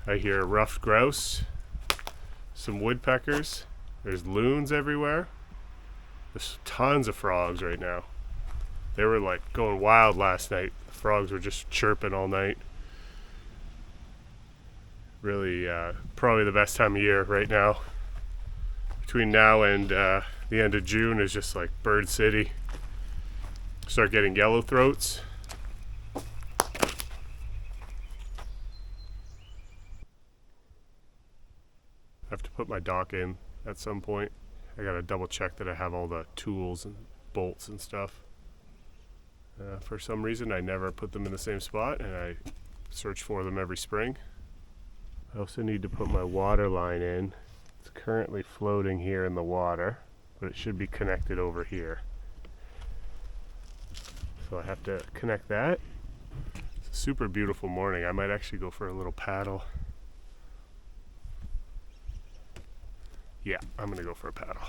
I hear ruffed grouse, some woodpeckers. There's loons everywhere. There's tons of frogs right now. They were like going wild last night. The frogs were just chirping all night. Really, probably the best time of year right now. Between now and the end of June is just like bird city. Start getting yellow throats. I have to put my dock in at some point. I gotta double check that I have all the tools and bolts and stuff. For some reason I never put them in the same spot, and I search for them every spring. I also need to put my water line in. It's currently floating here in the water, but it should be connected over here. So I have to connect that. It's a super beautiful morning. I might actually go for a little paddle. Yeah, I'm gonna go for a paddle.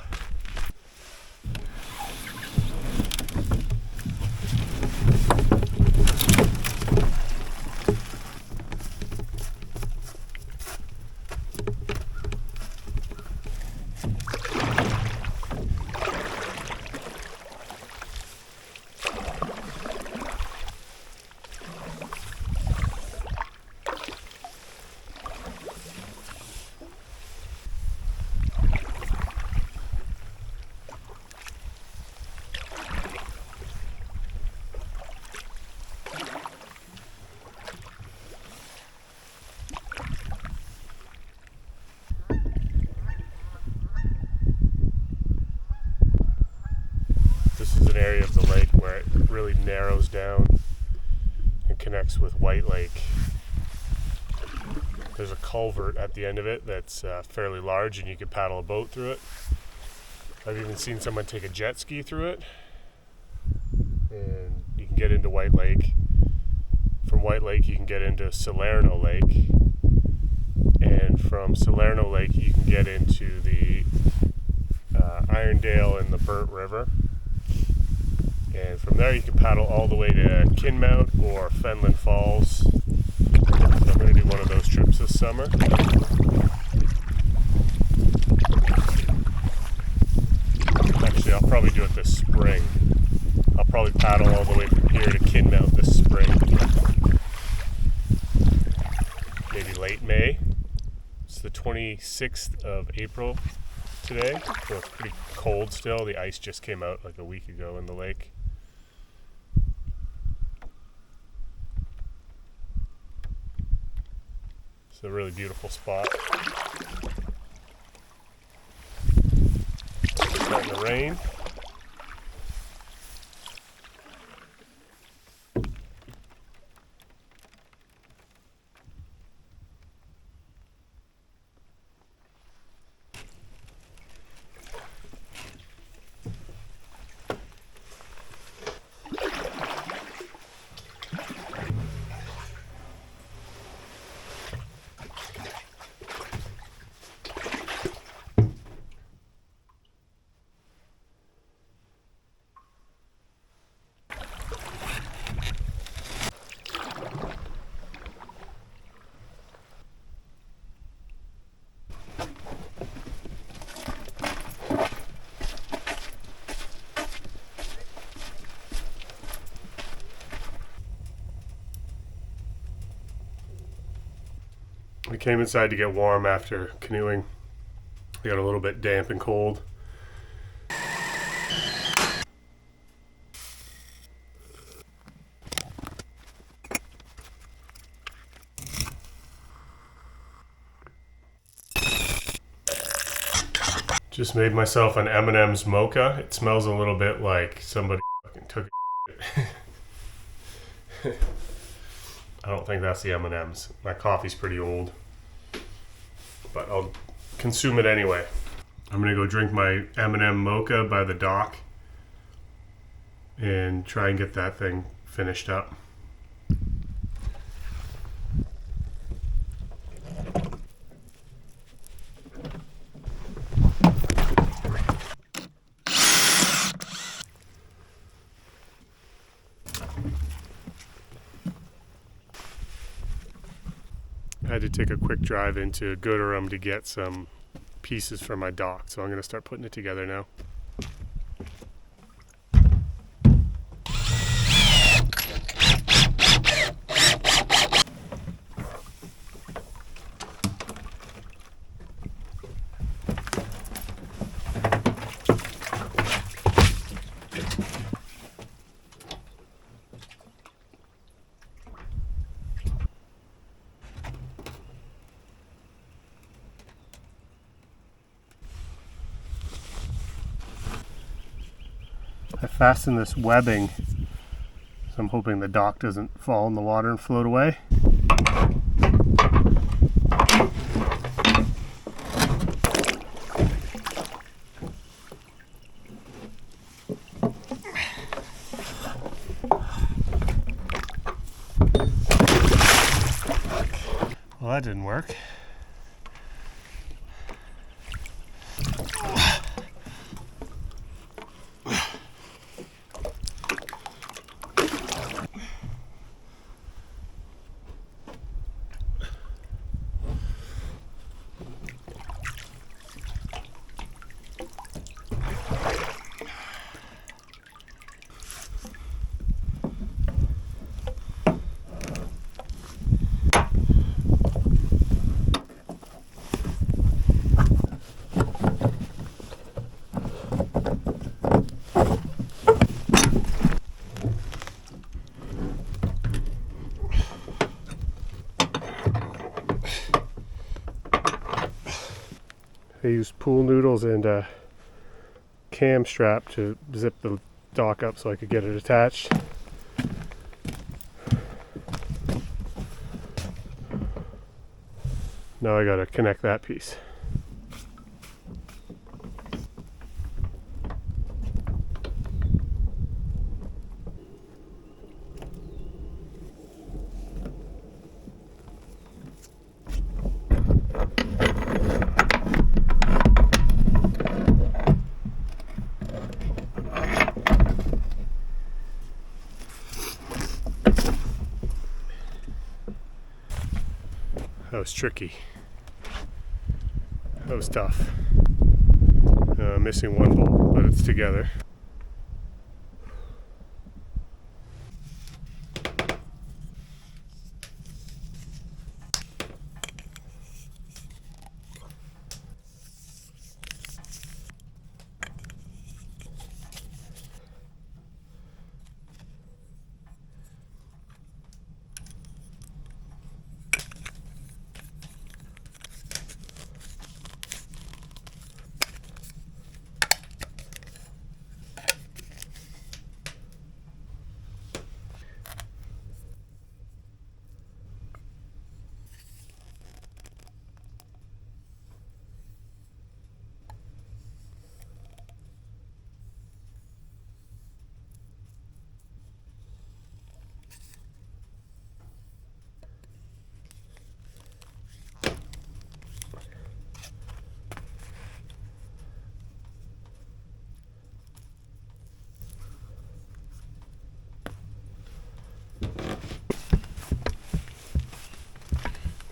This is an area of the lake where it really narrows down and connects with White Lake. There's a culvert at the end of it that's fairly large, and you can paddle a boat through it. I've even seen someone take a jet ski through it, and you can get into White Lake. From White Lake you can get into Salerno Lake, and from Salerno Lake you can get into the Irondale and the Burnt River. And from there you can paddle all the way to Kinmount or Fenland Falls. So I'm going to do one of those trips this summer. Actually, I'll probably do it this spring. I'll probably paddle all the way from here to Kinmount this spring. Maybe late May. It's the 26th of April today, so it's pretty cold still. The ice just came out like a week ago in the lake. It's a really beautiful spot. It's starting to rain. We came inside to get warm after canoeing. We got a little bit damp and cold. Just made myself an M&M's mocha. It smells a little bit like somebody fucking took it. I don't think that's the M&M's. My coffee's pretty old, but I'll consume it anyway. I'm gonna go drink my M&M mocha by the dock and try and get that thing finished up. I had to take a quick drive into Gooderham to get some pieces for my dock, so I'm going to start putting it together now. I fastened this webbing, so I'm hoping the dock doesn't fall in the water and float away. Well, that didn't work. I used pool noodles and a cam strap to zip the dock up so I could get it attached. Now I gotta connect that piece. That was tricky. That was tough. Missing one bolt, but it's together.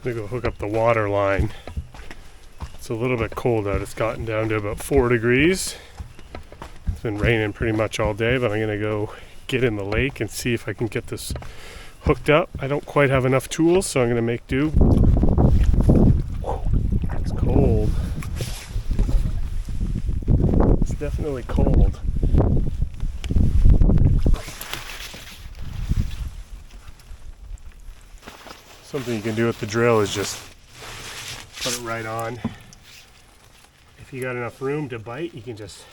I'm gonna go hook up the water line. It's a little bit cold out. It's gotten down to about 4 degrees. It's been raining pretty much all day, but I'm gonna go get in the lake and see if I can get this hooked up. I don't quite have enough tools, so I'm gonna make do. It's cold. It's definitely cold. Something you can do with the drill is just put it right on. If you got enough room to bite, you can just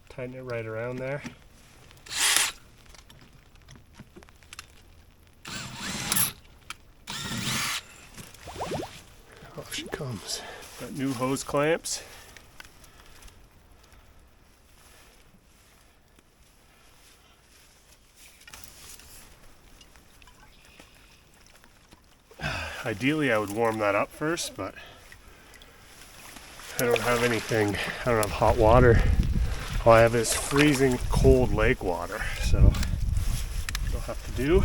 tighten it right around there. Off she comes. Got new hose clamps. Ideally I would warm that up first, but I don't have anything. I don't have hot water. All I have is freezing cold lake water, so what I'll have to do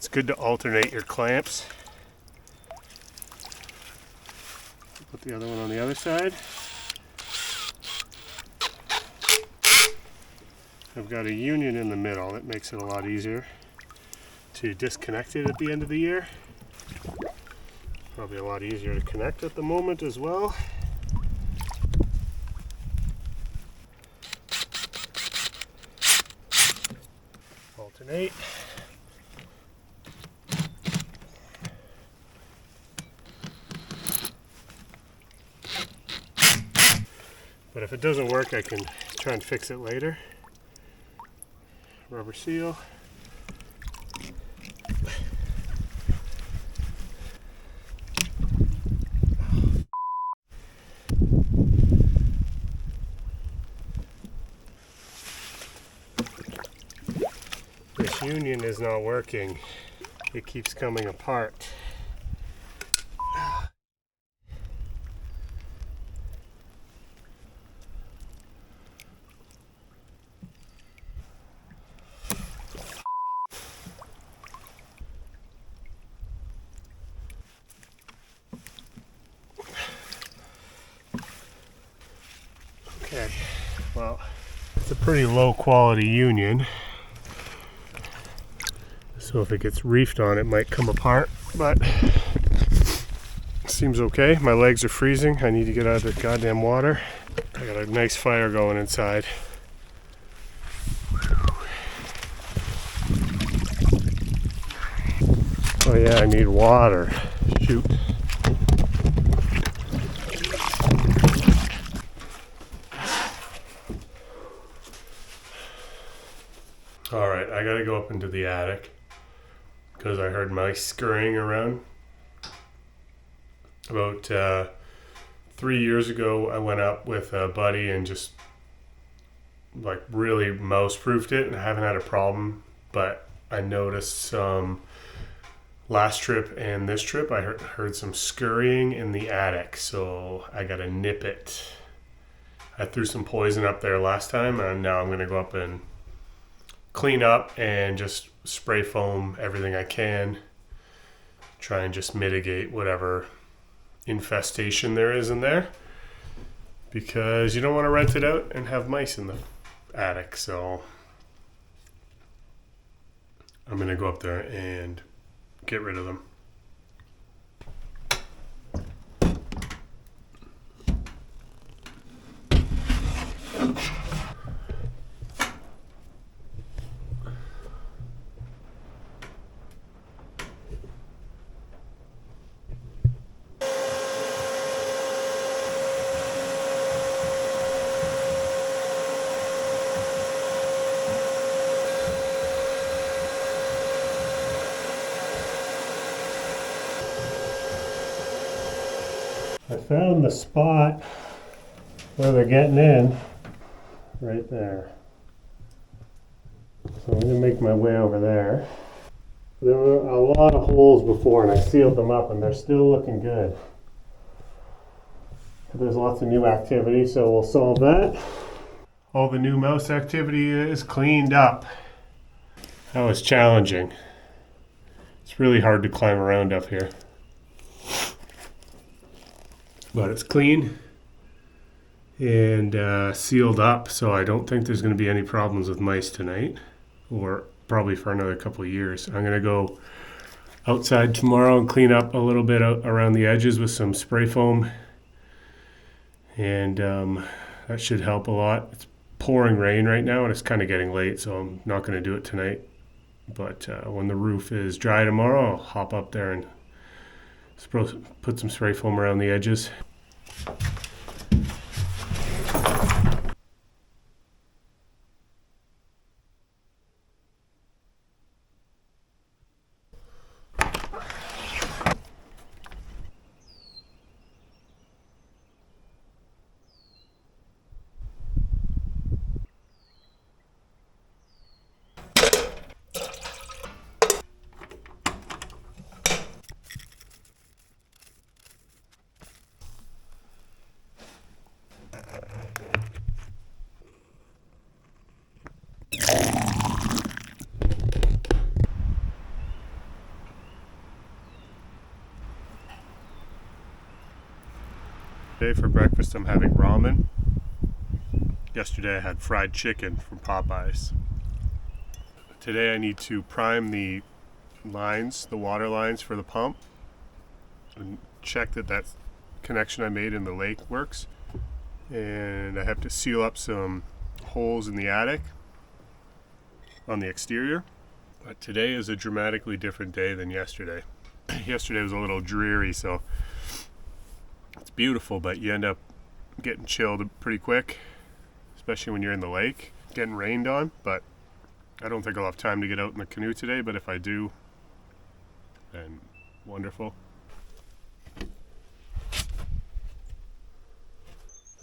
It's good to alternate your clamps. Put the other one on the other side. I've got a union in the middle. That makes it a lot easier to disconnect it at the end of the year. Probably a lot easier to connect at the moment as well. Alternate. But if it doesn't work, I can try and fix it later. Rubber seal. This union is not working. It keeps coming apart. Okay, well, it's a pretty low quality union. So if it gets reefed on, it might come apart, but it seems okay. My legs are freezing. I need to get out of the goddamn water. I got a nice fire going inside. Oh yeah, I need water. Shoot. All right, I gotta go up into the attic because I heard mice scurrying around. About 3 years ago, I went up with a buddy and just like really mouse-proofed it, and I haven't had a problem. But I noticed some last trip and this trip, I heard some scurrying in the attic, so I gotta nip it. I threw some poison up there last time, and now I'm gonna go up and clean up and just spray foam everything I can. Try and just mitigate whatever infestation there is in there, because you don't want to rent it out and have mice in the attic. So I'm going to go up there and get rid of them. I found the spot where they're getting in, right there. So I'm going to make my way over there. There were a lot of holes before, and I sealed them up, and they're still looking good. There's lots of new activity, so we'll solve that. All the new mouse activity is cleaned up. That was challenging. It's really hard to climb around up here. But it's clean and sealed up, so I don't think there's going to be any problems with mice tonight, or probably for another couple of years. I'm going to go outside tomorrow and clean up a little bit around the edges with some spray foam, and that should help a lot. It's pouring rain right now, and it's kind of getting late, so I'm not going to do it tonight. But when the roof is dry tomorrow, I'll hop up there and put some spray foam around the edges. Today for breakfast I'm having ramen. Yesterday I had fried chicken from Popeyes. Today I need to prime the lines, the water lines for the pump, and check that connection I made in the lake works. And I have to seal up some holes in the attic on the exterior. But today is a dramatically different day than yesterday. Yesterday was a little dreary, so it's beautiful, but you end up getting chilled pretty quick, especially when you're in the lake, getting rained on. But I don't think I'll have time to get out in the canoe today, but if I do, then wonderful.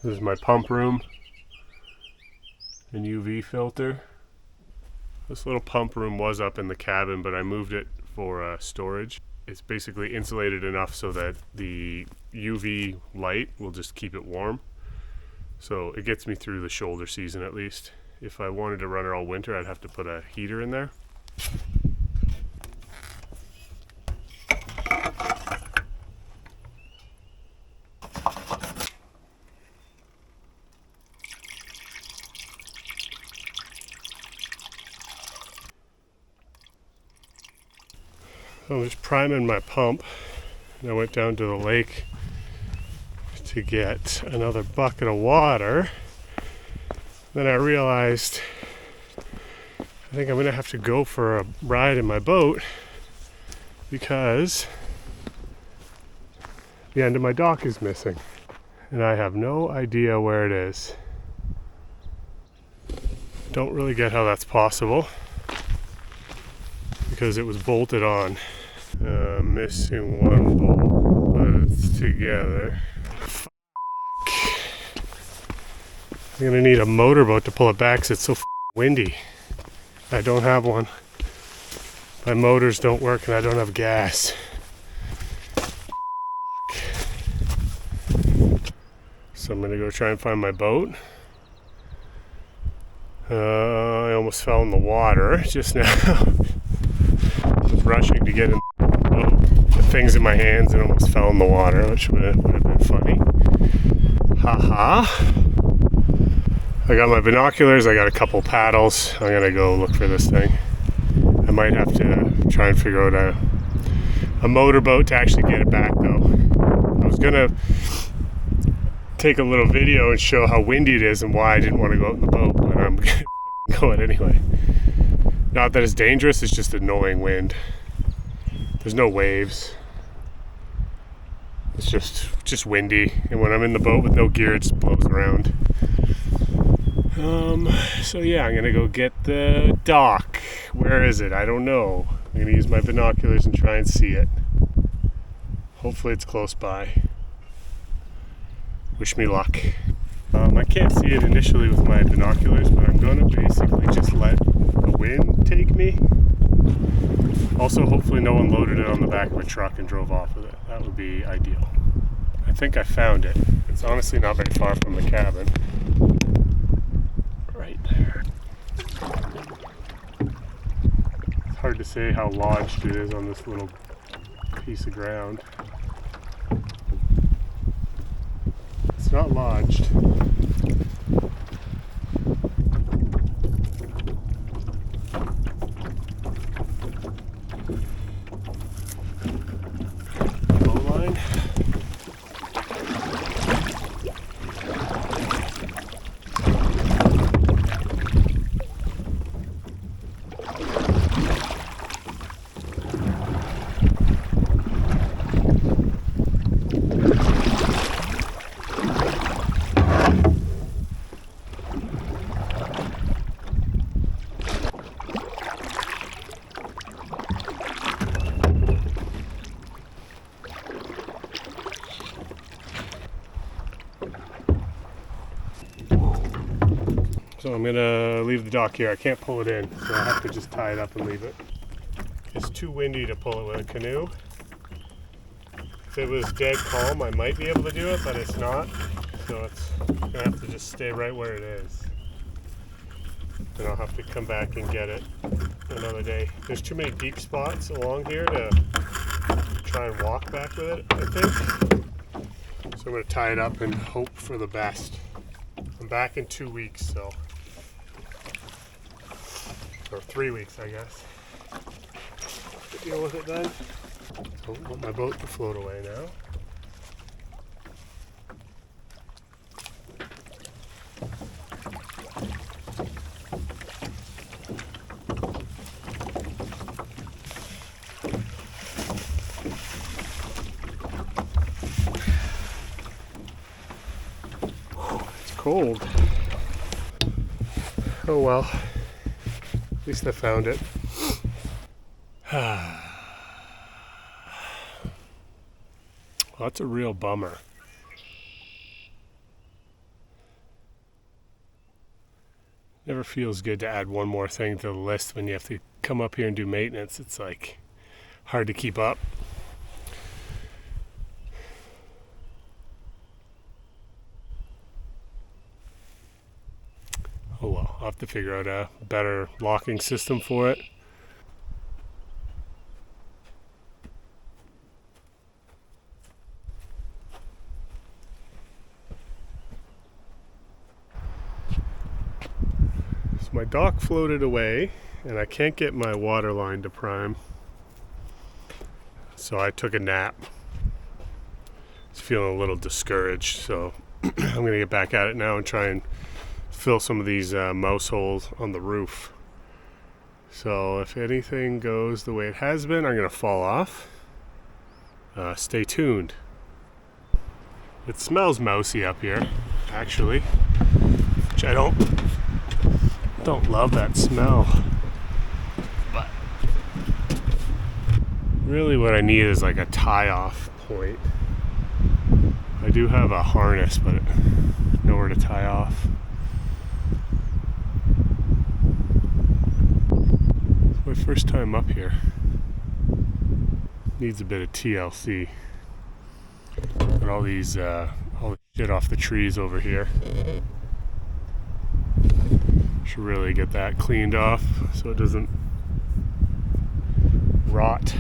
This is my pump room and UV filter. This little pump room was up in the cabin, but I moved it for storage. It's basically insulated enough so that the UV light will just keep it warm. So it gets me through the shoulder season at least. If I wanted to run it all winter, I'd have to put a heater in there. I was priming my pump, and I went down to the lake to get another bucket of water. Then I realized I think I'm gonna have to go for a ride in my boat because the end of my dock is missing, and I have no idea where it is. Don't really get how that's possible because it was bolted on. Missing one bolt, but it's together. I'm gonna need a motorboat to pull it back because it's so windy. I don't have one. My motors don't work and I don't have gas. So I'm gonna go try and find my boat. I almost fell in the water just now. I was rushing to get in the boat, put things in my hands and almost fell in the water, which would have been funny. Haha. I got my binoculars, I got a couple paddles. I'm gonna go look for this thing. I might have to try and figure out a motorboat to actually get it back though. I was gonna take a little video and show how windy it is and why I didn't want to go out in the boat, but I'm gonna go it anyway. Not that it's dangerous, it's just annoying wind. There's no waves. It's just windy, and when I'm in the boat with no gear, it just blows around. So yeah, I'm gonna go get the dock. Where is it? I don't know. I'm gonna use my binoculars and try and see it. Hopefully it's close by. Wish me luck. I can't see it initially with my binoculars, but I'm gonna basically just let the wind take me. Also, hopefully no one loaded it on the back of a truck and drove off with it. That would be ideal. I think I found it. It's honestly not very far from the cabin. Right there. It's hard to say how lodged it is on this little piece of ground. It's not lodged. Bowline. So I'm gonna leave the dock here. I can't pull it in, so I have to just tie it up and leave it. It's too windy to pull it with a canoe. If it was dead calm, I might be able to do it, but it's not. So it's gonna have to just stay right where it is. And I'll have to come back and get it another day. There's too many deep spots along here to try and walk back with it, I think. So So I'm going to tie it up and hope for the best. I'm back in 2 weeks, so. Or 3 weeks, I guess. Deal with it then. Don't want my boat to float away now. It's cold. Oh well. At least I found it. Well, that's a real bummer. Never feels good to add one more thing to the list when you have to come up here and do maintenance. It's like hard to keep up. Oh well, I'll have to figure out a better locking system for it. So my dock floated away and I can't get my water line to prime. So I took a nap. I was feeling a little discouraged, so I'm gonna get back at it now and try and fill some of these mouse holes on the roof. So if anything goes the way it has been, I'm gonna fall off. Stay tuned. It smells mousy up here, actually, which I don't love that smell. But really what I need is like a tie-off point. I do have a harness, but nowhere to tie off. It's my first time up here. Needs a bit of TLC. Got all the shit off the trees over here. Should really get that cleaned off so it doesn't rot.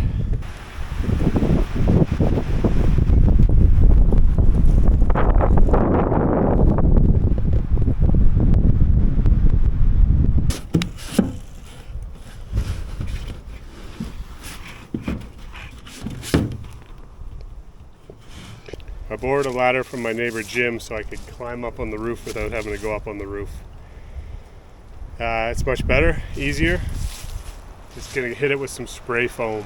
I borrowed a ladder from my neighbor Jim so I could climb up on the roof without having to go up on the roof. It's much better, easier. Just gonna hit it with some spray foam.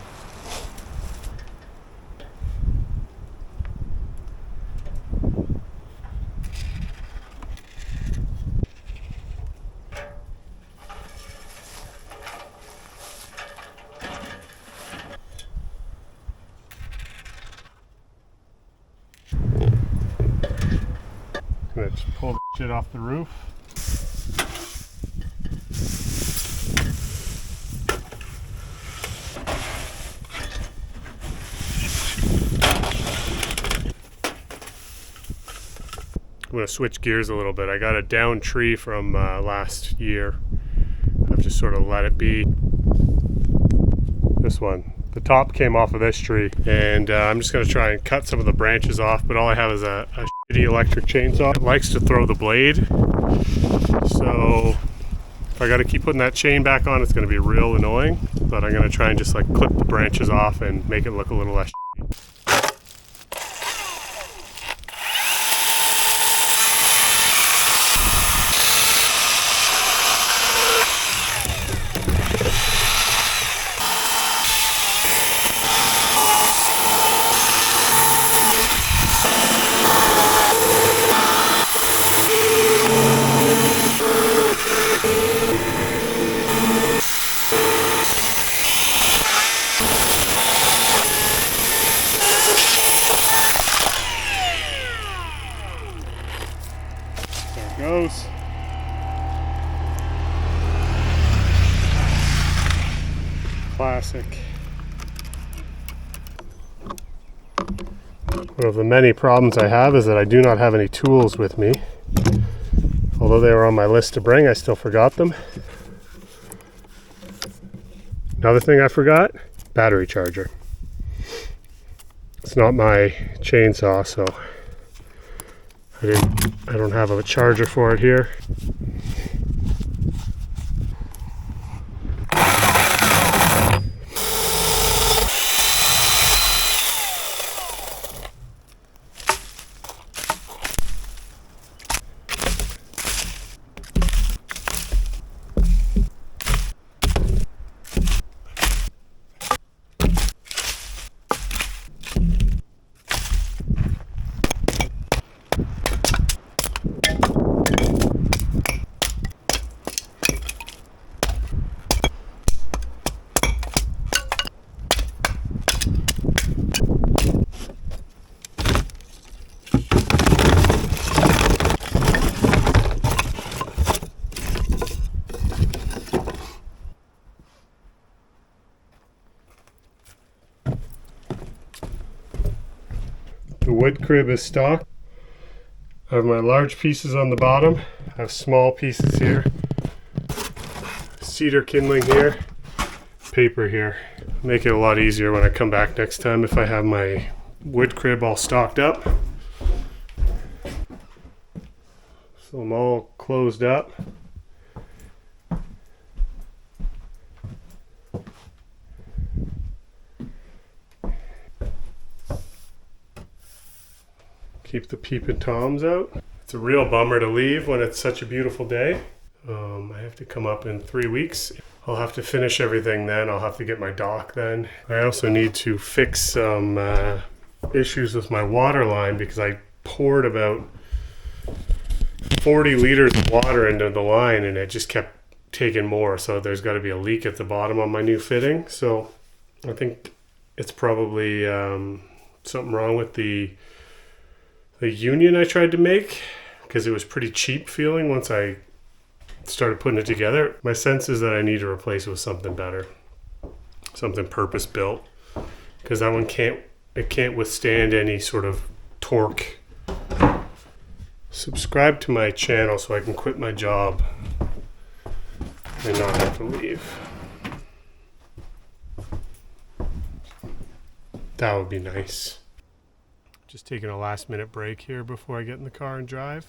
Gonna just pull the shit off the roof. I'm going to switch gears a little bit. I got a down tree from last year. I've just sort of let it be. This one. The top came off of this tree. And I'm just going to try and cut some of the branches off, but all I have is a shitty electric chainsaw. It likes to throw the blade. So if I got to keep putting that chain back on, it's going to be real annoying. But I'm going to try and just like clip the branches off and make it look a little less shitty. Goes. Classic. One of the many problems I have is that I do not have any tools with me. Although they were on my list to bring, I still forgot them. Another thing I forgot, battery charger. It's not my chainsaw, so I don't have a charger for it here. The wood crib is stocked. I have my large pieces on the bottom. I have small pieces here. Cedar kindling here. Paper here. Make it a lot easier when I come back next time if I have my wood crib all stocked up. So I'm all closed up. Keep the peeping toms out. It's a real bummer to leave when it's such a beautiful day. I have to come up in 3 weeks. I'll have to finish everything then. I'll have to get my dock then. I also need to fix some issues with my water line because I poured about 40 liters of water into the line and it just kept taking more. So there's got to be a leak at the bottom on my new fitting. So I think it's probably something wrong with the union I tried to make because it was pretty cheap feeling once I started putting it together. My sense is that I need to replace it with something better, something purpose built, because that one can't withstand any sort of torque. Subscribe to my channel so I can quit my job and not have to leave. That would be nice. Just taking a last minute break here before I get in the car and drive.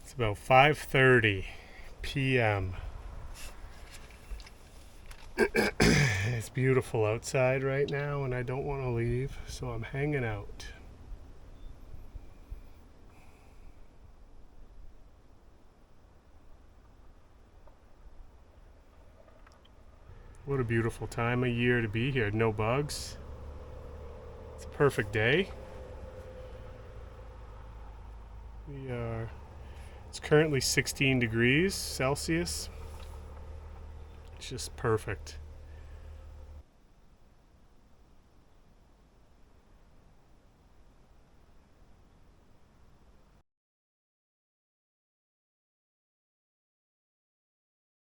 It's about 5:30 p.m. It's beautiful outside right now and I don't want to leave, so I'm hanging out. What a beautiful time of year to be here. No bugs. It's a perfect day. It's currently 16 degrees Celsius. It's just perfect.